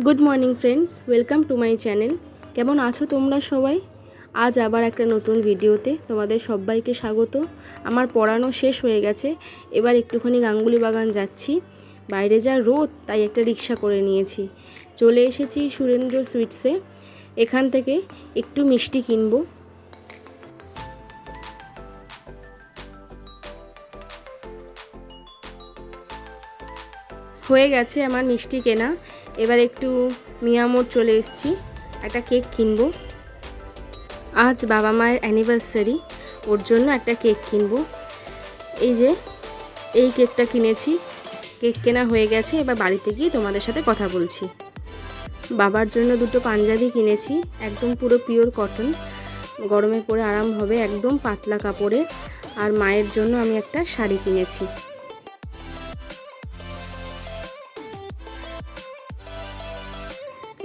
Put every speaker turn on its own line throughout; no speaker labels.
Good morning friends, welcome to my channel. কেমন আছো তোমরা সবাই? আজ আবার একটা নতুন ভিডিওতে তোমাদের সবাইকে স্বাগত। আমার পড়ানো শেষ হয়ে গেছে, এবার একটুখানি গাঙ্গুলি বাগান যাচ্ছি। বাইরে যা রোদ, তাই একটা রিক্সা করে নিয়েছি। চলে এসেছি সুরেন্দ্র সুইটসে। এখান থেকে একটু মিষ্টি কিনবো। হয়ে গেছে আমার মিষ্টি কেনা। এবার একটু মিয়ামোড় চলে এসেছি, একটা কেক কিনবো। আজ বাবা মায়ের অ্যানিভার্সারি, ওর জন্য একটা কেক কিনবো। এই যে এই কেকটা কিনেছি, কেক কেনা হয়ে গেছে। এবার বাড়িতে গিয়ে তোমাদের সাথে কথা বলছি। বাবার জন্য দুটো পাঞ্জাবি কিনেছি, একদম পুরো পিওর কটন, গরমে পরে আরাম হবে, একদম পাতলা কাপড়ের। আর মায়ের জন্য আমি একটা শাড়ি কিনেছি।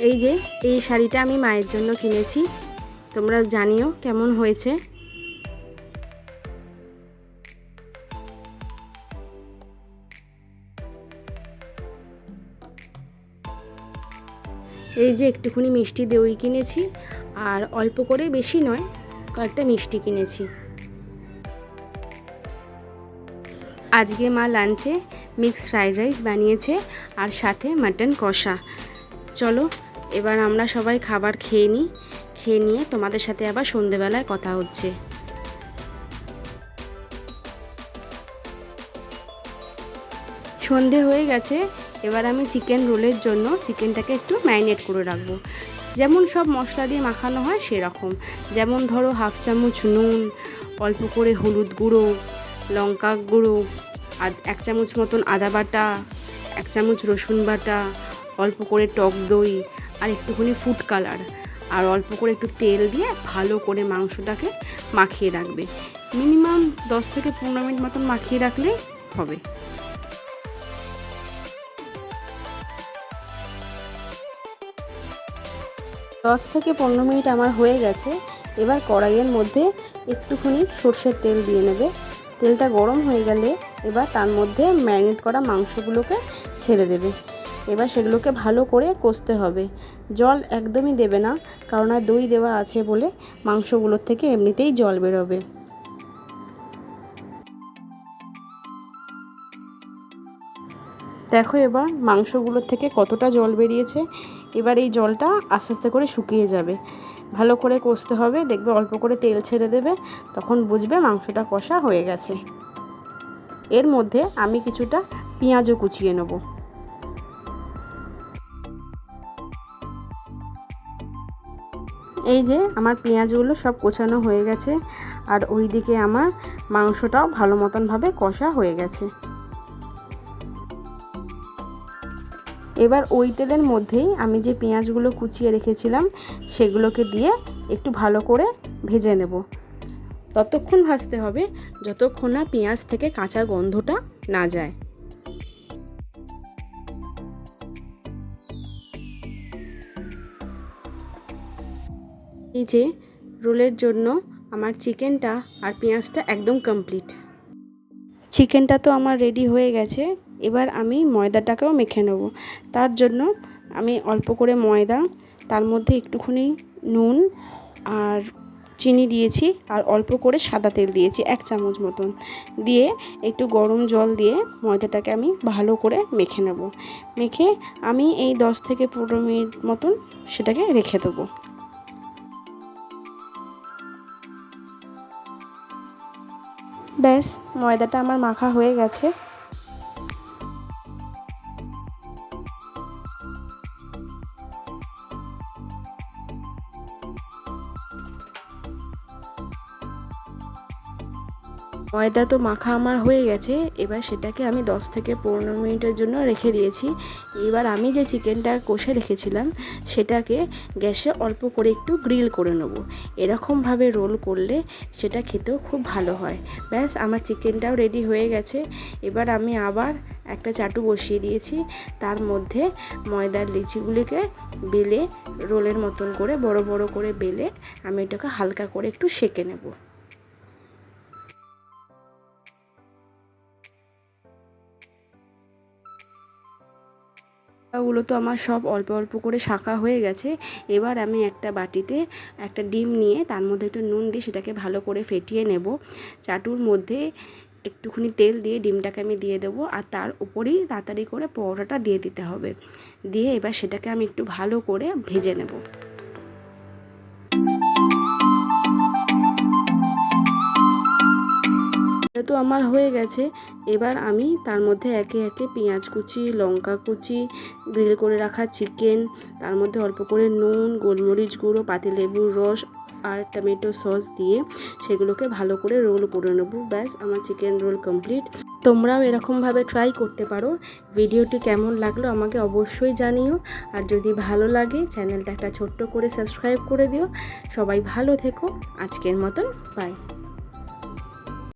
এই যে এই শাড়িটা আমি মায়ের জন্য কিনেছি, তোমরা জানিও কেমন হয়েছে। এই যে একটুখানি মিষ্টি দই কিনেছি, আর অল্প করে, বেশি নয়, কয়েকটা মিষ্টি কিনেছি। আজকে মা লাঞ্চে মিক্সড ফ্রাইড রাইস বানিয়েছে, আর সাথে মাটন কষা। চলো এবার আমরা সবাই খাবার খেয়ে নিই। খেয়ে নিয়ে তোমাদের সাথে আবার সন্ধেবেলায় কথা হচ্ছে। সন্ধে হয়ে গেছে, এবার আমি চিকেন রোলের জন্য চিকেনটাকে একটু ম্যারিনেট করে রাখবো। যেমন সব মশলা দিয়ে মাখানো হয় সেরকম। যেমন ধরো 1/2 চামচ নুন, অল্প করে হলুদ গুঁড়ো, লঙ্কা গুঁড়ো, আর 1 চামচ মতন আদা বাটা, 1 চামচ রসুন বাটা, অল্প করে টক দই, আর একটুখানি ফুড কালার, আর অল্প করে একটু তেল দিয়ে ভালো করে মাংসটাকে মাখিয়ে রাখবে। মিনিমাম 10 থেকে 15 মিনিট মতন মাখিয়ে রাখলেই হবে। 10 থেকে 15 মিনিট আমার হয়ে গেছে। এবার কড়াইয়ের মধ্যে একটুখানি সর্ষের তেল দিয়ে নেবে। তেলটা গরম হয়ে গেলে এবার তার মধ্যে ম্যারিনেট করা মাংসগুলোকে ছেড়ে দেবে। এবার সেগুলোকে ভালো করে কষতে হবে। জল একদমই দেবে না, কারণ আর দই দেওয়া আছে বলে মাংসগুলোর থেকে এমনিতেই জল বেরোবে। দেখো এবার মাংসগুলোর থেকে কতটা জল বেরিয়েছে। এবার এই জলটা আস্তে আস্তে করে শুকিয়ে যাবে। ভালো করে কষতে হবে, দেখবে অল্প করে তেল ছেড়ে দেবে, তখন বুঝবে মাংসটা কষা হয়ে গেছে। এর মধ্যে আমি কিছুটা পেঁয়াজও কুচিয়ে নেব। এই যে আমার পেঁয়াজগুলো সব কোচানো হয়ে গেছে, আর ওইদিকে আমার মাংসটাও ভালো মতনভাবে কষা হয়ে গেছে। এবার ওই তেলের মধ্যেই আমি যে পেঁয়াজগুলো কুচিয়ে রেখেছিলাম সেগুলোকে দিয়ে একটু ভালো করে ভেজে নেব। ততক্ষণ ভাজতে হবে যতক্ষণ না পেঁয়াজ থেকে কাঁচা গন্ধটা না যায়। এই যে রোলের জন্য আমার চিকেনটা আর পেঁয়াজটা একদম কমপ্লিট। চিকেনটা তো আমার রেডি হয়ে গেছে। এবার আমি ময়দাটাকেও মেখে নেব। তার জন্য আমি অল্প করে ময়দা, তার মধ্যে একটুখানি নুন আর চিনি দিয়েছি, আর অল্প করে সাদা তেল দিয়েছি 1 চামচ মতন, দিয়ে একটু গরম জল দিয়ে ময়দাটাকে আমি ভালো করে মেখে নেব। মেখে আমি এই 10 থেকে 15 মিনিট মতন সেটাকে রেখে দেবো। ব্যাস, ময়দাটা আমার মাখা হয়ে গেছে। ময়দা তো মাখা আমার হয়ে গেছে। এবার সেটাকে আমি 10 থেকে 15 মিনিটের জন্য রেখে দিয়েছি। এবার আমি যে চিকেনটা কষে রেখেছিলাম সেটাকে গ্যাসে অল্প করে একটু গ্রিল করে নেব। এরকমভাবে রোল করলে সেটা খেতেও খুব ভালো হয়। ব্যাস, আমার চিকেনটাও রেডি হয়ে গেছে। এবার আমি আবার একটা চাটু বসিয়ে দিয়েছি, তার মধ্যে ময়দার লিচিগুলিকে বেলে রোলের মতন করে বড় বড় করে বেলে আমি এটাকে হালকা করে একটু সেঁকে নেব। লঙ্কাগুলো তো আমার সব অল্প অল্প করে শাঁকা হয়ে গেছে। এবার আমি একটা বাটিতে একটা ডিম নিয়ে তার মধ্যে একটু নুন দিয়ে সেটাকে ভালো করে ফেটিয়ে নেব। চাটুর মধ্যে একটুখানি তেল দিয়ে ডিমটাকে আমি দিয়ে দেবো, আর তার উপরেই তাড়াতাড়ি করে পরোটাটা দিয়ে দিতে হবে। দিয়ে এবার সেটাকে আমি একটু ভালো করে ভেজে নেব। তো আমার হয়ে গেছে। এবার আমি তার মধ্যে একে একে পেঁয়াজ কুচি, লঙ্কা কুচি, গ্রিল করে রাখা চিকেন, তার মধ্যে অল্প করে নুন, গোলমরিচ গুঁড়ো, পাতিলেবুর রস আর টমেটো সস দিয়ে সেগুলোকে ভালো করে রোল করে নেব। ব্যাস, আমার চিকেন রোল কমপ্লিট। তোমরাও এরকমভাবে ট্রাই করতে পারো। ভিডিওটি কেমন লাগলো আমাকে অবশ্যই জানিও, আর যদি ভালো লাগে চ্যানেলটা একটা ছোট্ট করে সাবস্ক্রাইব করে দিও। সবাই ভালো থেকো, আজকের মতন বাই।